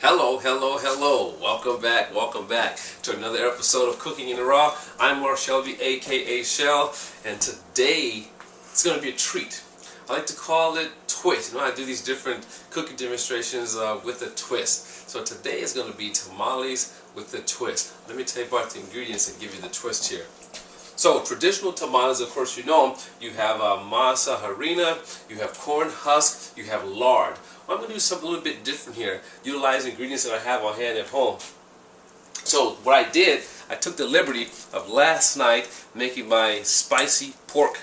Hello, hello, hello. Welcome back to another episode of Cooking in the Raw. I'm Mark Shelby, aka Shell, and today it's going to be a treat. I like to call it twist. You know, I do these different cooking demonstrations with a twist. So today is going to be tamales with a twist. Let me tell you about the ingredients and give you the twist here. So traditional tamales, of course, you know, you have masa harina, you have corn husk, you have lard. I'm going to do something a little bit different here, utilize ingredients that I have on hand at home. So what I did, I took the liberty of last night making my spicy pork.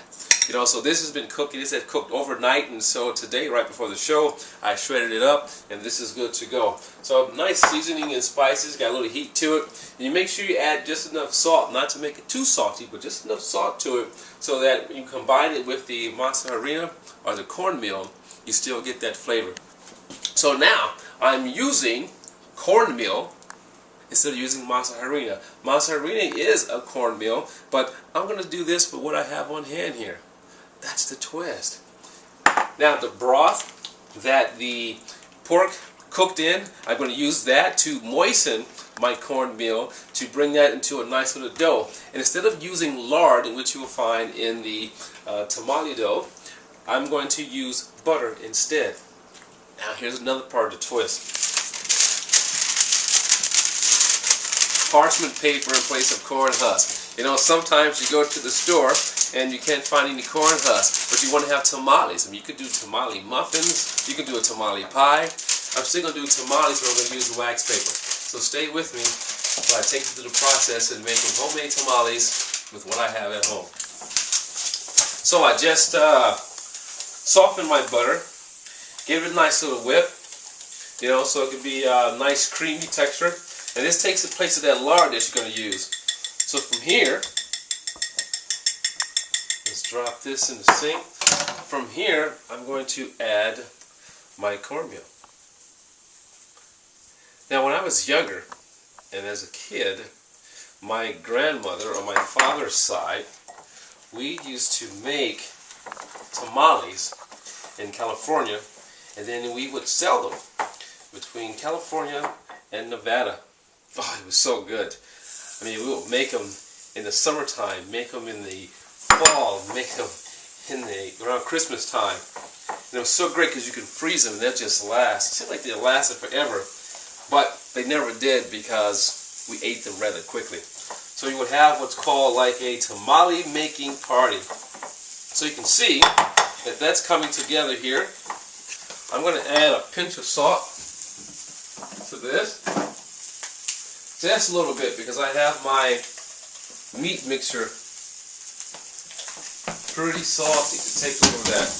You know, so this has been cooking, this had cooked overnight, and so today, right before the show, I shredded it up, and this is good to go. So nice seasoning and spices, got a little heat to it. And you make sure you add just enough salt, not to make it too salty, but just enough salt to it, so that when you combine it with the masa harina or the cornmeal, you still get that flavor. So now, I'm using cornmeal instead of using masa harina. Masa harina is a cornmeal, but I'm going to do this with what I have on hand here. That's the twist. Now the broth that the pork cooked in, I'm going to use that to moisten my cornmeal to bring that into a nice little dough. And instead of using lard, in which you will find in the tamale dough, I'm going to use butter instead. Now here's another part of the twist. Parchment paper in place of corn husk. You know, sometimes you go to the store and you can't find any corn husk, but you want to have tamales. I mean, you could do tamale muffins, you can do a tamale pie. I'm still going to do tamales, but I'm going to use wax paper. So stay with me while I take you through the process of making homemade tamales with what I have at home. So I just softened my butter, give it a nice little whip, you know, so it can be a nice creamy texture. And this takes the place of that lard that you're going to use. So from here, let's drop this in the sink. From here, I'm going to add my cornmeal. Now when I was younger, and as a kid, my grandmother on my father's side, we used to make tamales in California, and then we would sell them between California and Nevada. Oh, it was so good. I mean, we would make them in the summertime, make them in the fall, make them in around Christmas time. And it was so great because you can freeze them and they'll just last. It seemed like they lasted forever, but they never did because we ate them rather quickly. So you would have what's called like a tamale making party. So you can see that that's coming together here. I'm going to add a pinch of salt to this. Just a little bit because I have my meat mixture pretty salty to take over that.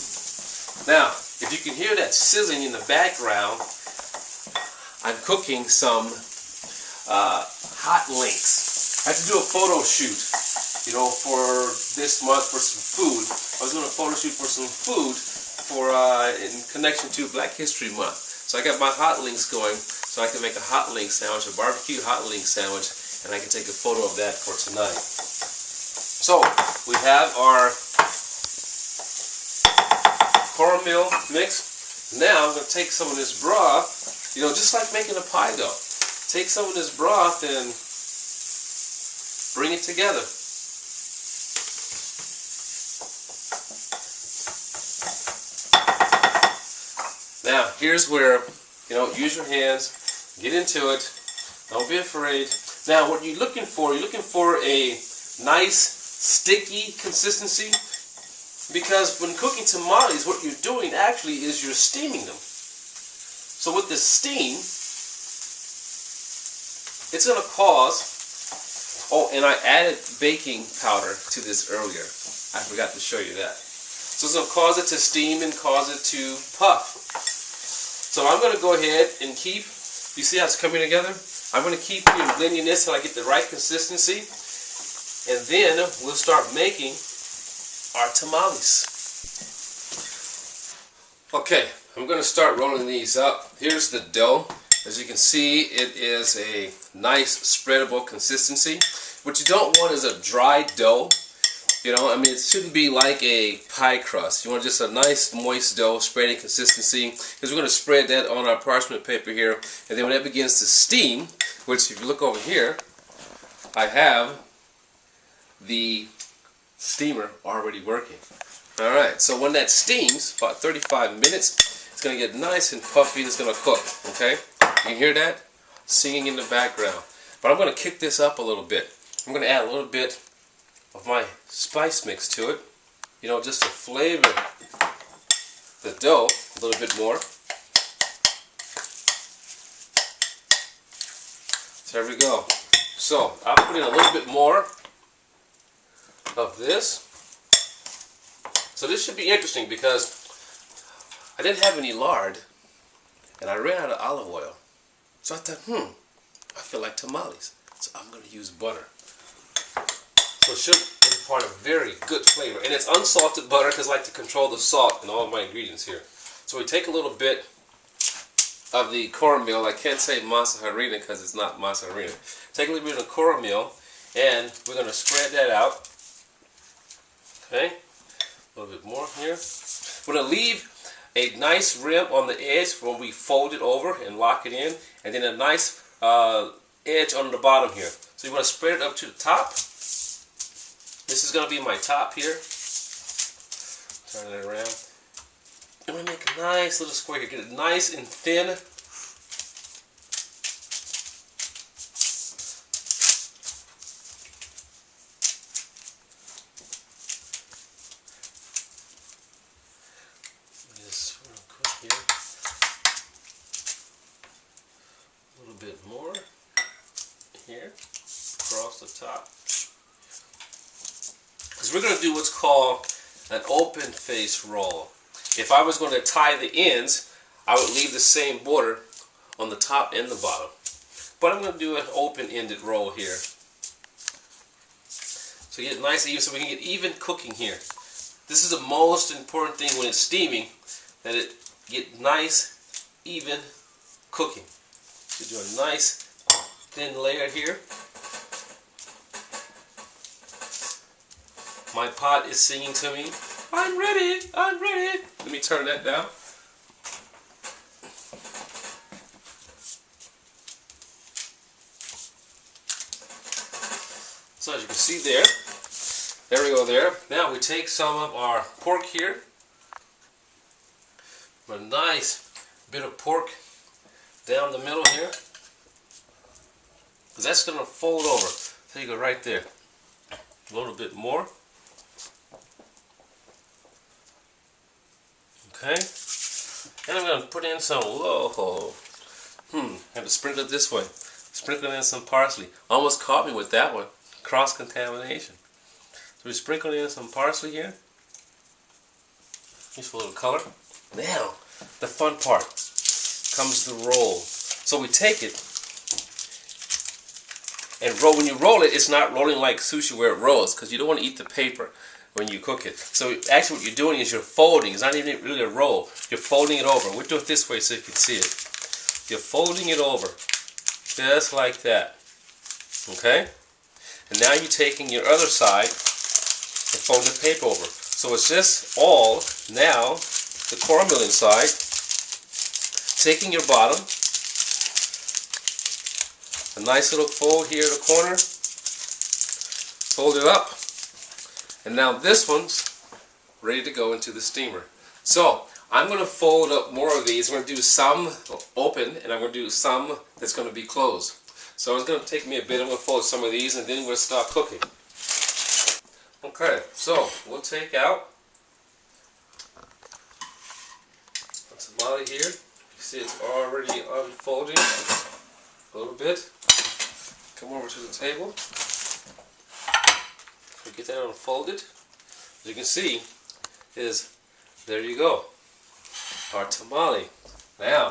Now, if you can hear that sizzling in the background, I'm cooking some hot links. I have to do a photo shoot, you know, for this month for some food. I was doing a photo shoot for some food for in connection to Black History Month. So I got my hot links going, so I can make a hot link sandwich, a barbecue hot link sandwich, and I can take a photo of that for tonight. So we have our cornmeal mix. Now I'm going to take some of this broth, you know, just like making a pie dough. Take some of this broth and bring it together. Now, here's where, you know, use your hands, get into it, don't be afraid. Now, what you're looking for a nice, sticky consistency, because when cooking tamales, what you're doing actually is you're steaming them. So with this steam, it's going to cause, oh, and I added baking powder to this earlier. I forgot to show you that. So it's going to cause it to steam and cause it to puff. So I'm going to go ahead and keep, you see how it's coming together? I'm going to keep blending this until I get the right consistency. And then we'll start making our tamales. Okay, I'm going to start rolling these up. Here's the dough. As you can see, it is a nice spreadable consistency. What you don't want is a dry dough. You know, I mean, it shouldn't be like a pie crust. You want just a nice moist dough, spreading consistency, because we're going to spread that on our parchment paper here, and then when that begins to steam, which if you look over here, I have the steamer already working. Alright, so when that steams, about 35 minutes, it's going to get nice and puffy and it's going to cook, okay? You can hear that? Singing in the background. But I'm going to kick this up a little bit. I'm going to add a little bit of my spice mix to it, you know, just to flavor the dough a little bit more. So there we go. So I'll put in a little bit more of this. So this should be interesting because I didn't have any lard and I ran out of olive oil. So I thought, I feel like tamales. So I'm going to use butter. So it should impart a very good flavor. And it's unsalted butter because I like to control the salt in all of my ingredients here. So we take a little bit of the cornmeal. I can't say masa harina because it's not masa harina. Take a little bit of cornmeal and we're going to spread that out. Okay, a little bit more here. We're going to leave a nice rim on the edge when we fold it over and lock it in, and then a nice edge on the bottom here. So you want to spread it up to the top. This is going to be my top here. Turn it around. I'm going to make a nice little square here. Get it nice and thin. Just want to cook here. A little bit more here across the top. Because we're going to do what's called an open face roll. If I was going to tie the ends, I would leave the same border on the top and the bottom. But I'm going to do an open-ended roll here. So get it nice and even so we can get even cooking here. This is the most important thing when it's steaming, that it get nice, even cooking. So do a nice thin layer here. My pot is singing to me, I'm ready, I'm ready. Let me turn that down. So as you can see there we go there. Now we take some of our pork here. A nice bit of pork down the middle here. Because that's going to fold over. So you go right there. A little bit more. Okay, and I'm going to put in some, have to sprinkle it this way. Sprinkle in some parsley. Almost caught me with that one. Cross-contamination. So we sprinkle in some parsley here. Just for a little color. Now, the fun part comes the roll. So we take it and roll. When you roll it, it's not rolling like sushi where it rolls, because you don't want to eat the paper when you cook it. So actually what you're doing is you're folding. It's not even really a roll. You're folding it over. We'll do it this way so you can see it. You're folding it over. Just like that. Okay? And now you're taking your other side and fold the paper over. So it's just all now the cornmeal inside. Taking your bottom. A nice little fold here in the corner. Fold it up. And now this one's ready to go into the steamer. So I'm going to fold up more of these. I'm going to do some open and I'm going to do some that's going to be closed. So it's going to take me a bit. I'm going to fold some of these and then we'll start cooking. Okay, so we'll take out a tamale here. You see it's already unfolding a little bit. Come over to the table. Get that unfolded. As you can see, there you go. Our tamale. Now,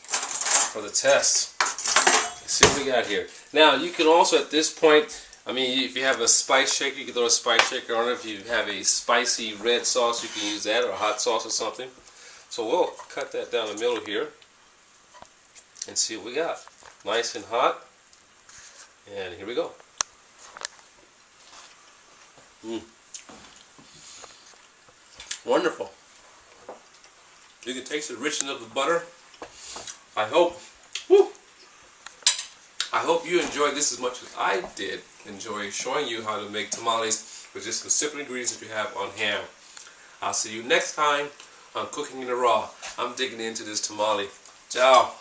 for the test. Let's see what we got here. Now, you can also at this point, I mean, if you have a spice shaker, you can throw a spice shaker on it. If you have a spicy red sauce, you can use that, or a hot sauce or something. So we'll cut that down the middle here and see what we got. Nice and hot. And here we go. Wonderful. You can taste the richness of the butter. I hope you enjoyed this as much as I did enjoy showing you how to make tamales with just the simple ingredients that you have on hand. I'll see you next time on Cooking in the Raw. I'm digging into this tamale. Ciao.